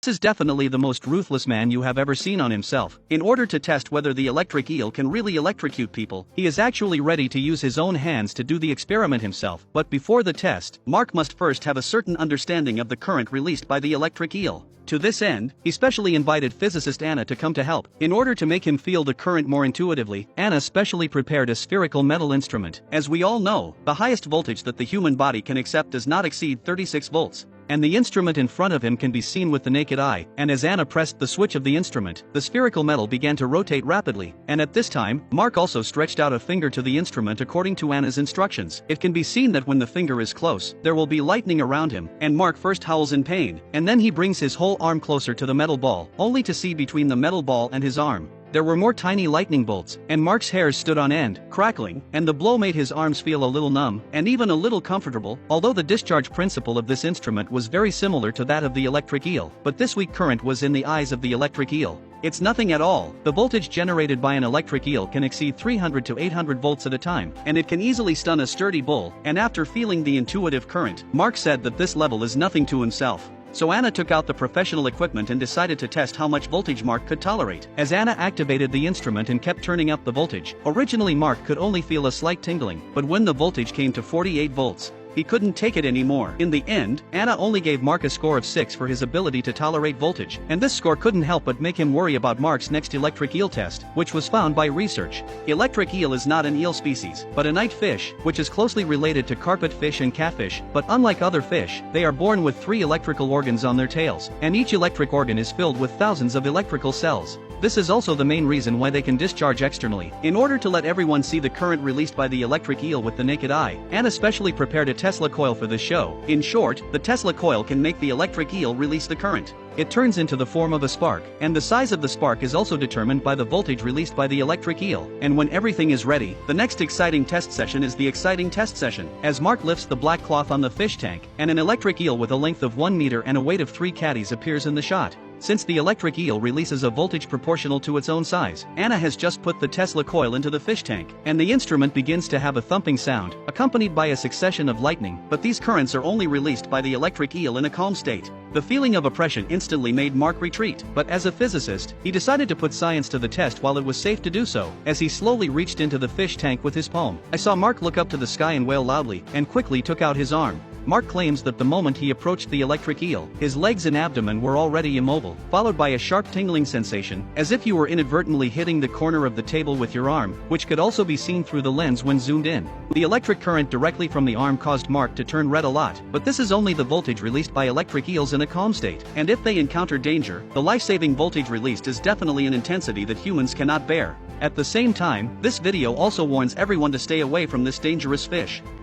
This is definitely the most ruthless man you have ever seen on himself. In order to test whether the electric eel can really electrocute people, he is actually ready to use his own hands to do the experiment himself. But before the test, Mark must first have a certain understanding of the current released by the electric eel. To this end, he specially invited physicist Anna to come to help. In order to make him feel the current more intuitively, Anna specially prepared a spherical metal instrument. As we all know, the highest voltage that the human body can accept does not exceed 36 volts. And the instrument in front of him can be seen with the naked eye, and as Anna pressed the switch of the instrument, the spherical metal began to rotate rapidly, and at this time, Mark also stretched out a finger to the instrument according to Anna's instructions. It can be seen that when the finger is close, there will be lightning around him, and Mark first howls in pain, and then he brings his whole arm closer to the metal ball, only to see between the metal ball and his arm there were more tiny lightning bolts, and Mark's hairs stood on end, crackling, and the blow made his arms feel a little numb, and even a little comfortable, although the discharge principle of this instrument was very similar to that of the electric eel, but this weak current was in the eyes of the electric eel. It's nothing at all. The voltage generated by an electric eel can exceed 300 to 800 volts at a time, and it can easily stun a sturdy bull, and after feeling the intuitive current, Mark said that this level is nothing to himself. So Anna took out the professional equipment and decided to test how much voltage Mark could tolerate. As Anna activated the instrument and kept turning up the voltage, originally Mark could only feel a slight tingling, but when the voltage came to 48 volts, he couldn't take it anymore. In the end, Anna only gave Mark a score of 6 for his ability to tolerate voltage, and this score couldn't help but make him worry about Mark's next electric eel test, which was found by research. Electric eel is not an eel species, but a night fish, which is closely related to carpet fish and catfish, but unlike other fish, they are born with 3 electrical organs on their tails, and each electric organ is filled with thousands of electrical cells. This is also the main reason why they can discharge externally. In order to let everyone see the current released by the electric eel with the naked eye, Anna specially prepared a Tesla coil for the show. In short, the Tesla coil can make the electric eel release the current. It turns into the form of a spark, and the size of the spark is also determined by the voltage released by the electric eel. And when everything is ready, the next exciting test session is the exciting test session. As Mark lifts the black cloth on the fish tank, and an electric eel with a length of 1 meter and a weight of 3 caddies appears in the shot. Since the electric eel releases a voltage proportional to its own size, Anna has just put the Tesla coil into the fish tank, and the instrument begins to have a thumping sound, accompanied by a succession of lightning, but these currents are only released by the electric eel in a calm state. The feeling of oppression instantly made Mark retreat, but as a physicist, he decided to put science to the test while it was safe to do so. As he slowly reached into the fish tank with his palm, I saw Mark look up to the sky and wail loudly, and quickly took out his arm. Mark claims that the moment he approached the electric eel, his legs and abdomen were already immobile, followed by a sharp tingling sensation, as if you were inadvertently hitting the corner of the table with your arm, which could also be seen through the lens when zoomed in. The electric current directly from the arm caused Mark to turn red a lot, but this is only the voltage released by electric eels in a calm state, and if they encounter danger, the life-saving voltage released is definitely an intensity that humans cannot bear. At the same time, this video also warns everyone to stay away from this dangerous fish.